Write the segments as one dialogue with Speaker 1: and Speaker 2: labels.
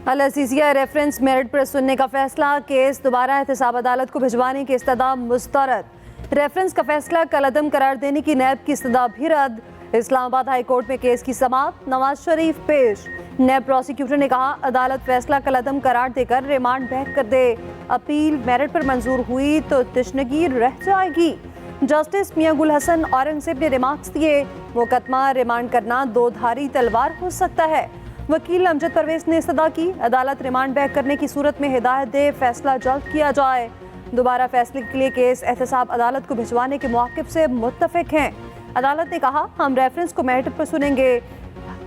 Speaker 1: Al-Azizia reference merit पर सुनने का फैसला, केस दोबारा एहतसाब अदालत को भिजवाने की इस्तदा मुस्तरद। रेफरेंस का फैसला कलअदम करार देने की नैब की इस्तदा भी रद्द। इस्लामाबाद हाई कोर्ट में केस की समाअत, नवाज शरीफ पेश। नैब प्रोसिक्यूटर ने कहा अदालत फैसला कलअदम करार देकर रिमांड बैक कर दे। अपील मेरिट पर मंजूर हुई तो तशनगी रह जाएगी। जस्टिस मियां गुल हसन औरंगजेब ने रिमार्क्स दिए, मुकदमा रिमांड करना दो धारी तलवार हो सकता है। वकील अमजद परवेज ने इस्तदा की, अदालत रिमांड बैक करने की सूरत में हिदायत दे, फैसला जल्द किया जाए। दोबारा फैसले के लिए केस एहतसाब अदालत को भिजवाने के मौक़िफ़ से मुत्तफिक हैं। अदालत ने कहा हम रेफरेंस को मेरिट पर सुनेंगे।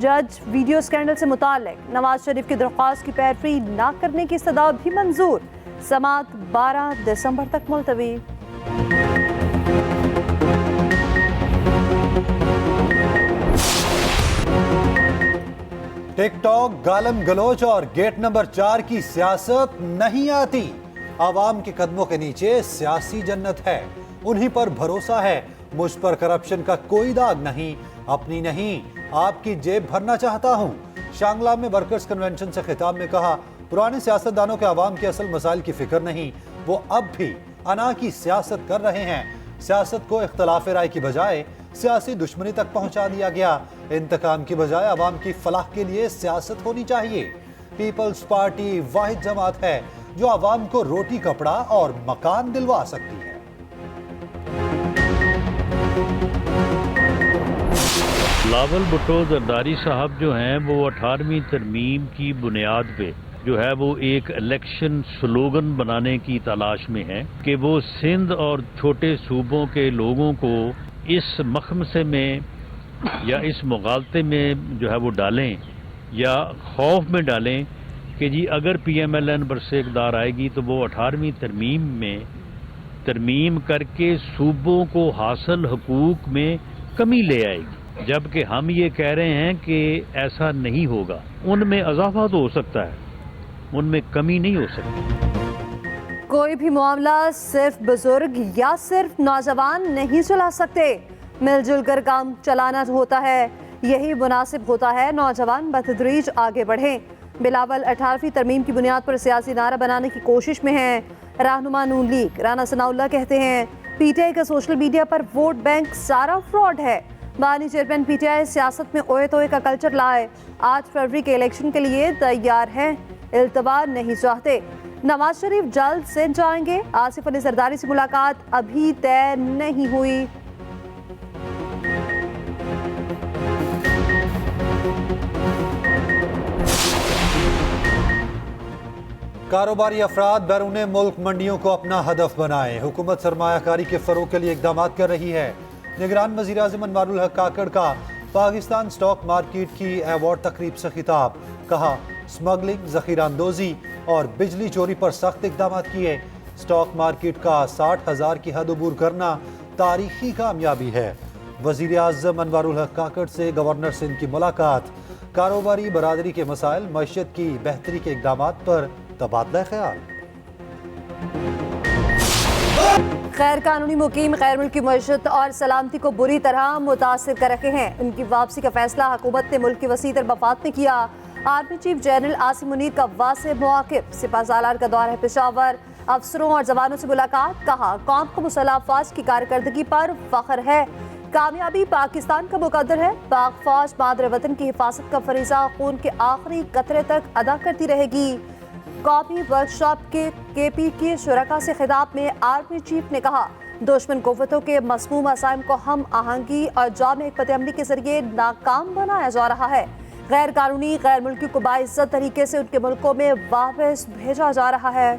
Speaker 1: जज वीडियो स्कैंडल से मुताल्लिक नवाज शरीफ की दरख्वास्त की पैरवी न करने की इस्तदा भी मंजूर। समाअत 12 दिसंबर तक मुलतवी।
Speaker 2: टिकटॉक, गालम गलोच और गेट नंबर 4 की सियासत नहीं आती। आवाम के कदमों के नीचे सियासी जन्नत है, उन्हीं पर भरोसा है। मुझ पर करप्शन का कोई दाग नहीं, अपनी नहीं आपकी जेब भरना चाहता हूँ। शांगला में वर्कर्स कन्वेंशन से खिताब में कहा, पुराने सियासतदानों के आवाम के असल मसाइल की फिक्र नहीं, वो अब भी अना की सियासत कर रहे हैं। सियासत को इख्तलाफ राय की बजाय सियासी दुश्मनी तक पहुंचा दिया गया। इंतकाम की बजाय आवाम की फलाह के लिए सियासत होनी चाहिए। पीपल्स पार्टी वाहिद जमात है जो आवाम को रोटी, कपड़ा और मकान दिलवा सकती है।
Speaker 3: बिलावल भुट्टो जरदारी साहब जो हैं वो 18वीं तरमीम की बुनियाद पे जो है वो एक इलेक्शन स्लोगन बनाने की तलाश में है कि वो सिंध और छोटे सूबों के लोगों को इस मखमसे में या इस मुगालते में जो है वो डालें या खौफ में डालें कि जी अगर PMLN बरसे इक़्तिदार आएगी तो वो 18वीं तरमीम में तरमीम करके सूबों को हासिल हकूक में कमी ले आएगी। जबकि हम ये कह रहे हैं कि ऐसा नहीं होगा, उनमें इजाफा तो हो सकता है, उनमें कमी नहीं हो सकती।
Speaker 1: कोई भी मामला सिर्फ बुजुर्ग या सिर्फ नौजवान नहीं चला सकते, मिलजुल कर काम चलाना होता है, यही मुनासिब होता है। नौजवान बतदरीज आगे बढ़ें। बिलावल 18वीं तरमीम की बुनियाद पर सियासी नारा बनाने की कोशिश में हैं। रहनुमा नून लीग राना सनाउल्लाह कहते हैं PTI का सोशल मीडिया पर वोट बैंक सारा फ्रॉड है। बानी चेयरमैन PTI सियासत में ओए तोए का कल्चर लाए, 8 फरवरी के इलेक्शन के लिए तैयार हैं, इल्तवा नहीं चाहते। नवाज शरीफ जल्द सिंध जाएंगे, आसिफ अली जरदारी से मुलाकात अभी तय नहीं हुई।
Speaker 2: कारोबारी अफराद बैरून मुल्क मंडियों को अपना हदफ बनाए। हुकूमत सरमायाकारी के फरोग के लिए इकदाम कर रही है। निगरान वज़ीर आज़म अनवारुल हक काकड़ का पाकिस्तान स्टॉक मार्केट की अवार्ड तकरीब से खिताब, कहा स्मगलिंग, ज़ख़ीराअंदोज़ी और बिजली चोरी पर सख्त इकदाम किए। स्टॉक मार्केट का 60,000 की हद अबूर करना तारीखी कामयाबी है। वज़ीर आज़म अनवारुल हक काकड़ से गवर्नर सिंध की मुलाकात, कारोबारी बरादरी के मसाइल, मईशत की बेहतरी के इकदाम पर तबादला ख्याल।
Speaker 1: गैर कानूनी मुकीम गैर मुल्की मईशत और सलामती को बुरी तरह मुतासिर कर रखे हैं। उनकी वापसी का फैसला हुकूमत ने मुल्क की वसीतर मफाद में किया। Army chief general Asim Munir का वासे मौक़िफ़, सिपह सालार का दौरा है पेशावर, अफसरों और जवानों से मुलाकात, कहा कौम को मुसल्लह अफ़वाज की कारकर्दगी पर फख्र है, कामयाबी पाकिस्तान का मुकद्दर है। पाक फौज मादर वतन की हिफाजत का फरीज़ा खून के आखिरी कतरे तक अदा करती रहेगी। कौमी वर्कशॉप के KP के शुरका से खिताब में आर्मी चीफ ने कहा दुश्मन कुव्वतों के मसमूम असाइम को हम आहंगी और जाम हिकमत अमली के जरिए नाकाम बनाया जा रहा है। गैर कानूनी गैर मुल्की को बाइज्जत तरीके से उनके मुल्कों में वापस भेजा जा रहा है।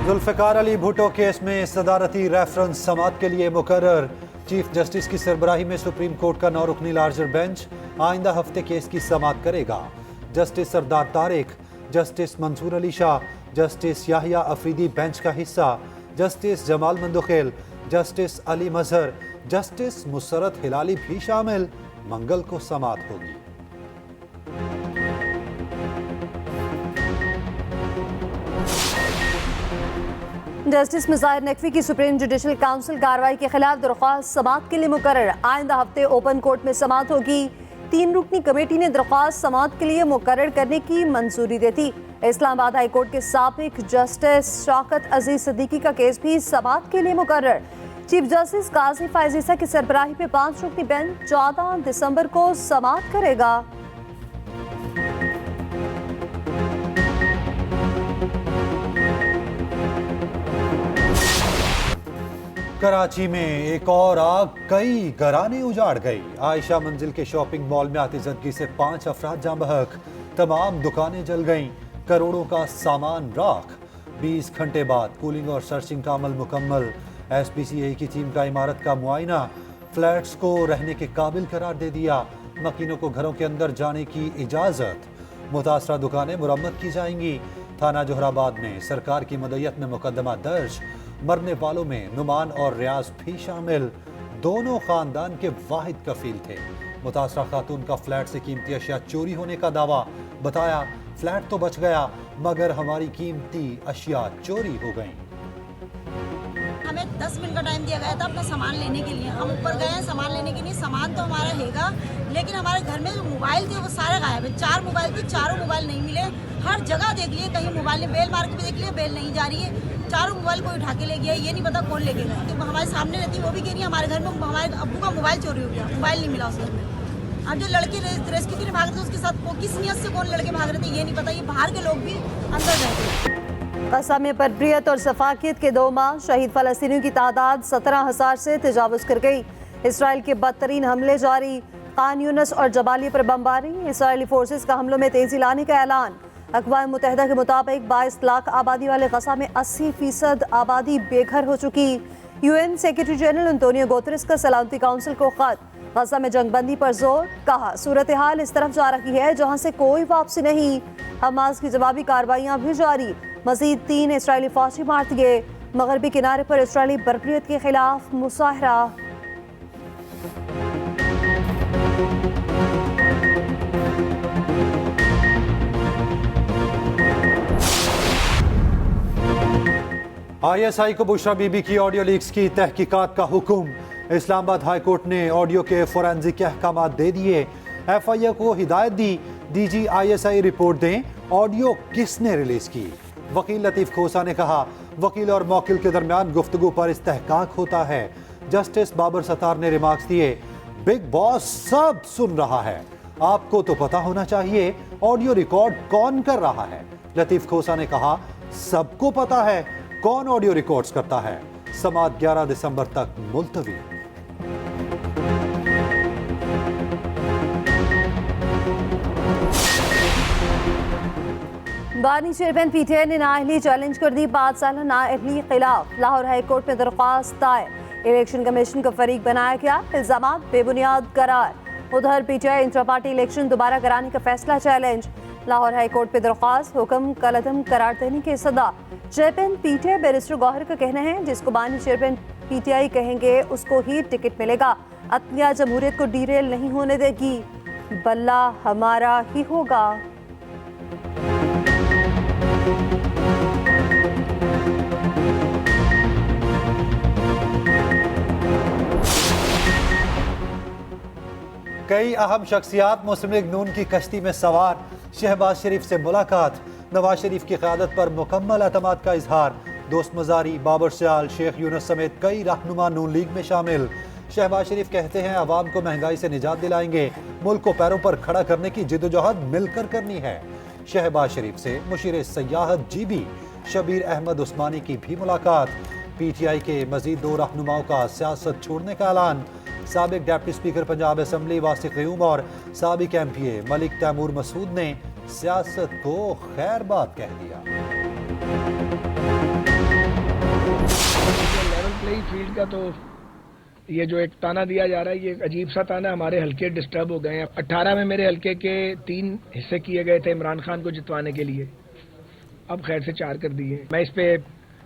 Speaker 2: जुल्फ़िकार अली भुट्टो केस में सदारती रेफरेंस समाअत के लिए मुकर्रर। चीफ जस्टिस की सरबराही में सुप्रीम कोर्ट का 9 रुकनी लार्जर बेंच आइंदा हफ्ते केस की समाअत करेगा। Justice Sardar Tariq, justice Mansoor Ali Shah, justice Yahya Afridi bench का हिस्सा, justice Jamal Mandokhel, justice Ali Mazhar, justice Musarrat Hilali भी शामिल। मंगल को समाअत होगी।
Speaker 1: जस्टिस मुज़ाहिर नकवी की सुप्रीम जुडिशल काउंसिल कार्रवाई के खिलाफ दरख्वास्त समाअत के लिए मुकर्रर। आइंदा हफ्ते ओपन कोर्ट में समाअत होगी। 3 रुकनी कमेटी ने दरख्वास्त समाअत के लिए मुकर्रर करने की मंजूरी दे दी। इस्लामाबाद हाई कोर्ट के साबिक जस्टिस शौकत अजीज सिद्दीकी का केस भी समाअत के लिए मुकर्रर। चीफ जस्टिस काजी फायज ईसा की सरबराही पे 5 रुकनी बेंच 14 दिसंबर को समाअत करेगा।
Speaker 2: कराची में एक और आग कई घराने उजाड़ गई। आयशा मंजिल के शॉपिंग मॉल में आतिशबाजी से 5 अफराद जाँ बहक, तमाम दुकानें जल गईं, करोड़ों का सामान राख। 20 घंटे बाद कूलिंग और सर्चिंग का अमल मुकम्मल। SPCA की टीम का इमारत का मुआयना, फ्लैट्स को रहने के काबिल करार दे दिया। मकीनों को घरों के अंदर जाने की इजाज़त। मुतासरा दुकानें मुरम्मत की जाएंगी। थाना जोहराबाद में सरकार की मदयत में मुकदमा दर्ज। मरने वालों में नुमान और रियाज भी शामिल। दोनों खानदान के वाहिद कफील थे। मुतासरा खातून का फ्लैट से कीमती अशिया चोरी होने का दावा। बताया, फ्लैट तो बच गया मगर हमारी कीमती अशिया चोरी हो गई।
Speaker 4: हमें 10 मिनट का टाइम दिया गया था अपना सामान लेने के लिए। हम ऊपर गए हैं सामान लेने के लिए। सामान तो हमारा हैगा, लेकिन हमारे घर में जो मोबाइल थे वो सारे गायब है। 4 मोबाइल थे, चारों मोबाइल नहीं मिले। हर जगह देख लिए, कहीं मोबाइल ने बेल मार्केट में देख लिया, बेल नहीं जा रही है। चारों मोबाइल कोई उठा के ले गया, ये नहीं पता कौन लेके गया। तो हमारे सामने रहती वो भी कह रही है हमारे घर में हमारे अब्बू का मोबाइल चोरी हो गया, मोबाइल नहीं मिला उस घर में। अब जो लड़के रेस्क्यू के लिए भाग रहे थे उसके साथ किस नियत से कौन लड़के भाग रहे थे ये नहीं पता। ये बाहर के लोग भी अंदर रहते।
Speaker 1: क़स्म बर्रियत और सफाकियत के 2 माह, शहीद फ़लस्तीनियों की तादाद 17,000 से तजावुज़ कर गई। इसराइल के बदतरीन हमले जारी। खान यूनिस और जबालिया पर बमबारी। इसराइली फोर्सेस का हमलों में तेजी लाने का ऐलान। अक़वाम मुत्तहिदा के मुताबिक 22 लाख आबादी वाले गज़ा में 80% आबादी बेघर हो चुकी। UN secretary general Antonio Guterres का सलामती काउंसिल को खत। गज़ा में जंगबंदी पर जोर। कहा, सूरत हाल इस तरफ जा रही है जहाँ से कोई वापसी नहीं। हमास की जवाबी कार्रवाइयाँ भी जारी। मजीद 3 इसराइली फौजी मार दिए। मगरबी किनारे पर इसराइली बर्बरियत के खिलाफ मुजाहरा।
Speaker 2: ISI को बुशरा बीबी की ऑडियो लीक्स की तहकीकात का हुक्म। इस्लामाबाद हाई कोर्ट ने ऑडियो के फोरेंसिक अहकामात दे दिए। FIA को हिदायत दी, DG ISI रिपोर्ट दें, ऑडियो किसने रिलीज की। वकील लतीफ़ खोसा ने कहा, वकील और मौकिल के दरमियान गुफ्तगू पर इस्तेहकाक होता है। जस्टिस बाबर सत्तार ने रिमार्क्स दिए, बिग बॉस सब सुन रहा है, आपको तो पता होना चाहिए ऑडियो रिकॉर्ड कौन कर रहा है। लतीफ़ खोसा ने कहा, सबको पता है कौन ऑडियो रिकॉर्ड्स करता है। समाअत 11 दिसंबर तक मुलतवी।
Speaker 1: बानी चेयरमैन PTI ने नाअहली चैलेंज कर दी। 5 साल नाअहली खिलाफ लाहौर हाई कोर्ट में दरख्वास्त दायर। इलेक्शन कमीशन का फरीक बनाया गया, इल्जामात बेबुनियाद करार। उधर PTI इंट्रा पार्टी इलेक्शन दोबारा कराने का फैसला चैलेंज। लाहौर हाई कोर्ट पे दरख्वास्त, हुक्म कलअदम करार देने की सदा। चेयरमैन PTI बैरिस्टर गौहर का कहना है, जिसको बानी चेयरमैन PTI कहेंगे उसको ही टिकट मिलेगा। अदलिया जमहूरियत को डीरेल नहीं होने देगी, बल्ला हमारा ही होगा।
Speaker 2: कई अहम शख्सियात मुस्लिम लीग नून की कश्ती में सवार। शहबाज शरीफ से मुलाकात। नवाज शरीफ की क़यादत पर मुकम्मल एतमाद का इजहार। दोस्त मजारी, बाबर सियाल, शेख यूनुस समेत कई रहनुमा नून लीग में शामिल। शहबाज शरीफ कहते हैं, अवाम को महंगाई से निजात दिलाएंगे, मुल्क को पैरों पर खड़ा करने की जिद्दोजहद मिलकर करनी है। शहबाज शरीफ से मुशीर सयाहत GB शबीर अहमद उस्मानी की भी मुलाकात। PTI के मजीद 2 रहनुमाओं का सियासत छोड़ने का ऐलान। साबिक deputy speaker Punjab assembly वासिक Qayoom और साबिक MPA मलिक तैमूर मसूद ने सियासत को खैर बात कह दिया।
Speaker 5: लेवल प्लेइंग फील्ड का तो ये जो एक ताना दिया जा रहा है, ये एक अजीब सा ताना। हमारे हल्के डिस्टर्ब हो गए हैं। 18 में मेरे हल्के के 3 हिस्से किए गए थे इमरान खान को जितवाने के लिए, अब खैर से 4 कर दिए। मैं इस पे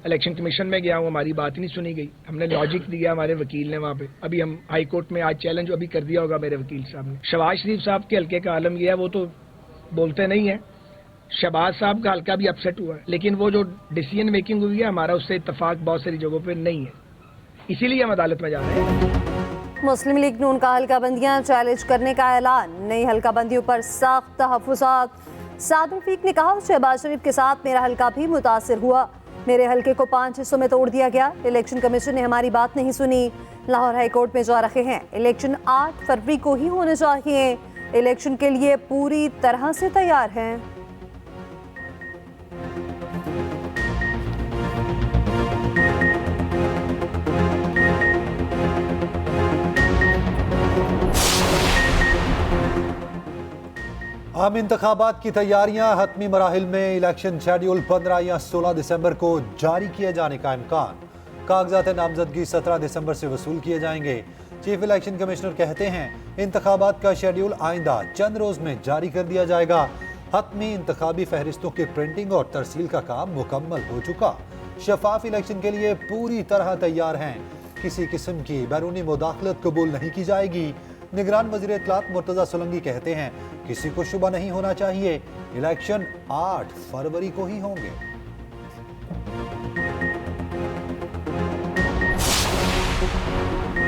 Speaker 5: इलेक्शन कमीशन में गया हूँ, हमारी बात ही नहीं सुनी गई। हमने लॉजिक दिया हमारे वकील ने वहाँ पे। अभी हम हाई कोर्ट में आज चैलेंज अभी कर दिया होगा मेरे वकील साहब ने। शहबाज शरीफ साहब के हल्के का आलम यह है, वो तो बोलते नहीं है। शहबाज साहब का हल्का भी अपसेट हुआ है, लेकिन वो जो डिसीजन मेकिंग हुई है हमारा उससे इत्तफाक बहुत सारी जगहों पर नहीं है, इसीलिए हम अदालत में जा रहे हैं।
Speaker 1: मुस्लिम लीग नून का हल्काबंदियां चैलेंज करने का ऐलान। नई हल्काबंदियों पर सख्त तहफ्फुज़ात। साद रफीक ने कहा, शहबाज शरीफ के साथ मेरा हल्का भी मुतासिर हुआ। मेरे हल्के को 5 हिस्सों में तोड़ दिया गया। इलेक्शन कमीशन ने हमारी बात नहीं सुनी। लाहौर हाई कोर्ट में जा रहे हैं। इलेक्शन 8 फरवरी को ही होने चाहिए। इलेक्शन के लिए पूरी तरह से तैयार हैं।
Speaker 2: आम इंतखाबात की तैयारियां हतमी मराहिल में। इलेक्शन शेड्यूल 15 या 16 दिसंबर को जारी किए जाने का इम्कान। कागजात नामजदगी 17 दिसंबर से वसूल किए जाएंगे। चीफ इलेक्शन कमिश्नर कहते हैं, इंतखाबात का शेड्यूल आइंदा चंद रोज में जारी कर दिया जाएगा। हतमी इंतखाबी फहरिस्तों की प्रिंटिंग और तरसील का काम मुकम्मल हो चुका। शफाफ इलेक्शन के लिए पूरी तरह तैयार हैं। किसी किस्म की बैरूनी मुदाखलत कबूल नहीं की जाएगी। निगरान वज़ीर इत्तलात मुर्तज़ा सोलंकी कहते हैं, किसी को शुबा नहीं होना चाहिए, इलेक्शन 8 फरवरी को ही होंगे।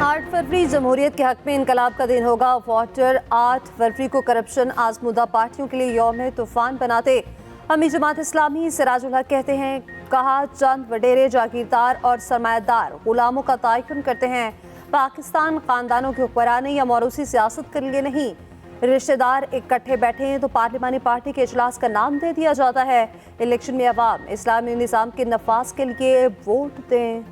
Speaker 1: आठ फरवरी जमहूरियत के हक में इनकलाब का दिन होगा। वोटर 8 फरवरी को करप्शन आजमुदा पार्टियों के लिए यौम तूफान बनाते। अमी जमात इस्लामी सिराजुल हक कहते हैं, कहा चंद वडेरे जागीरदार और सरमायादार गुलामों का तयन करते हैं। पाकिस्तान खानदानों की हुक्मरानी या मौरूसी सियासत के लिए नहीं। रिश्तेदार इकट्ठे बैठे हैं तो पार्लिमानी पार्टी के इजलास का नाम दे दिया जाता है। इलेक्शन में अवाम इस्लामी निज़ाम के नफाज के लिए वोट दें।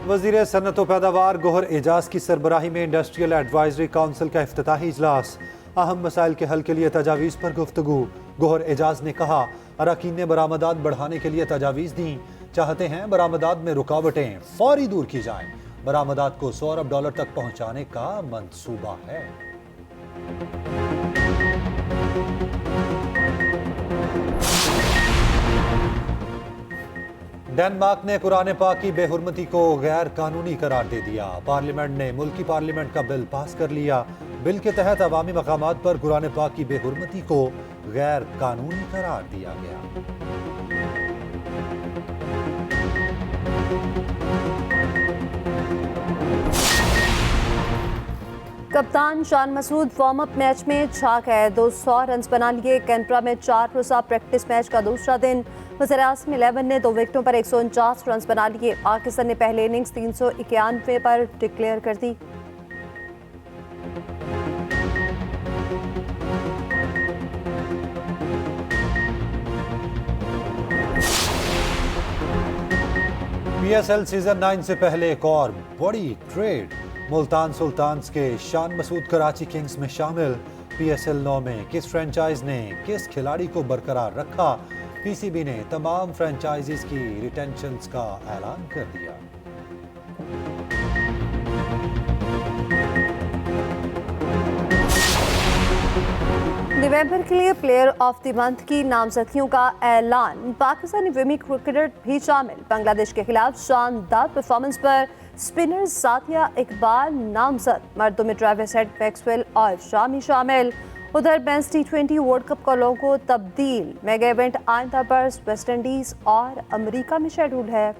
Speaker 2: वज़ीर सन्नत व पैदावार गोहर एजाज की सरबराही में इंडस्ट्रियल एडवाइजरी काउंसिल का इफ्तिताही इजलास। अहम मसाइल के हल के लिए तजावीज़ पर गुफ्तगू। गोहर एजाज ने कहा, अरकान ने बरामदात बढ़ाने के लिए तजावीज़ दी। चाहते हैं बरामदात में रुकावटें फौरी दूर की जाएं। बरामदात को $100 अरब तक पहुंचाने का मंसूबा है। डेनमार्क ने कुरान पाक की बेहुरमती को गैर कानूनी करार दे दिया। पार्लियामेंट ने मुल्की पार्लियामेंट का बिल पास कर लिया। बिल के तहत अवामी मकामात पर कुरान पाक की बेहुरमती को गैर कानूनी करार दिया गया।
Speaker 1: कप्तान Shan Masood warm up match में छा गए। 200 रन बना लिए। कैनबरा में 4 रोज़ा प्रैक्टिस मैच का दूसरा दिन। वज़ीर-ए-आज़म 11 ने 2 विकेटों पर 149 रन बना लिए। पाकिस्तान ने पहले इनिंग्स 391 पर डिक्लेयर कर दी।
Speaker 2: PSL सीजन 9 से पहले एक और बड़ी ट्रेड। मुल्तान सुल्तान्स के शान मसूद कराची किंग्स में शामिल। PSL 9 में किस फ्रेंचाइज ने किस खिलाड़ी को बरकरार रखा? PCB ने तमाम फ्रेंचाइजीज की रिटेंशंस का ऐलान कर दिया।
Speaker 1: नवंबर के लिए प्लेयर ऑफ द मंथ की नामजदगियों का ऐलान। पाकिस्तानी विमी क्रिकेटर भी शामिल। बांग्लादेश के खिलाफ शानदार परफॉर्मेंस पर स्पिनर सातिया इकबाल नामजद। मर्दों में ट्रेविस हेड, मैक्सवेल और शामी शामिल। उधर मेंस T20 वर्ल्ड कप का लोगो तब्दील। मेगा इवेंट आइंदा बर्स वेस्ट इंडीज और अमेरिका में शेड्यूल है।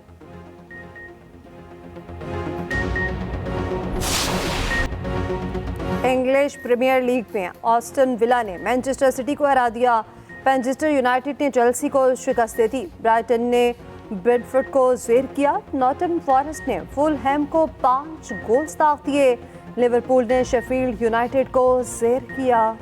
Speaker 1: इंग्लिश प्रीमियर लीग में ऑस्टन विला ने मैनचेस्टर सिटी को हरा दिया। मैनचेस्टर यूनाइटेड ने चेल्सी को शिकस्त दे दी। ब्राइटन ने ब्रेंटफोर्ड को ज़ेर किया। नॉटिंघम फॉरेस्ट ने फुलहैम को 5 गोल्स दाग दिए। लिवरपूल ने शेफील्ड यूनाइटेड को ज़ेर किया।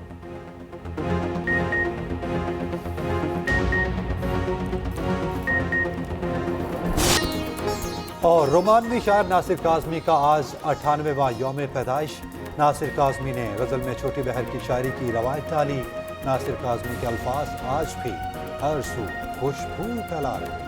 Speaker 2: और रोमानवी शायर नासिर काज़मी का आज 98वां यौम पैदाइश। नासिर काज़मी ने गज़ल में छोटी बहर की शायरी की रवायत डाली। नासिर काज़मी के अल्फाज आज भी हर सू खुशबू फैला रहे हैं।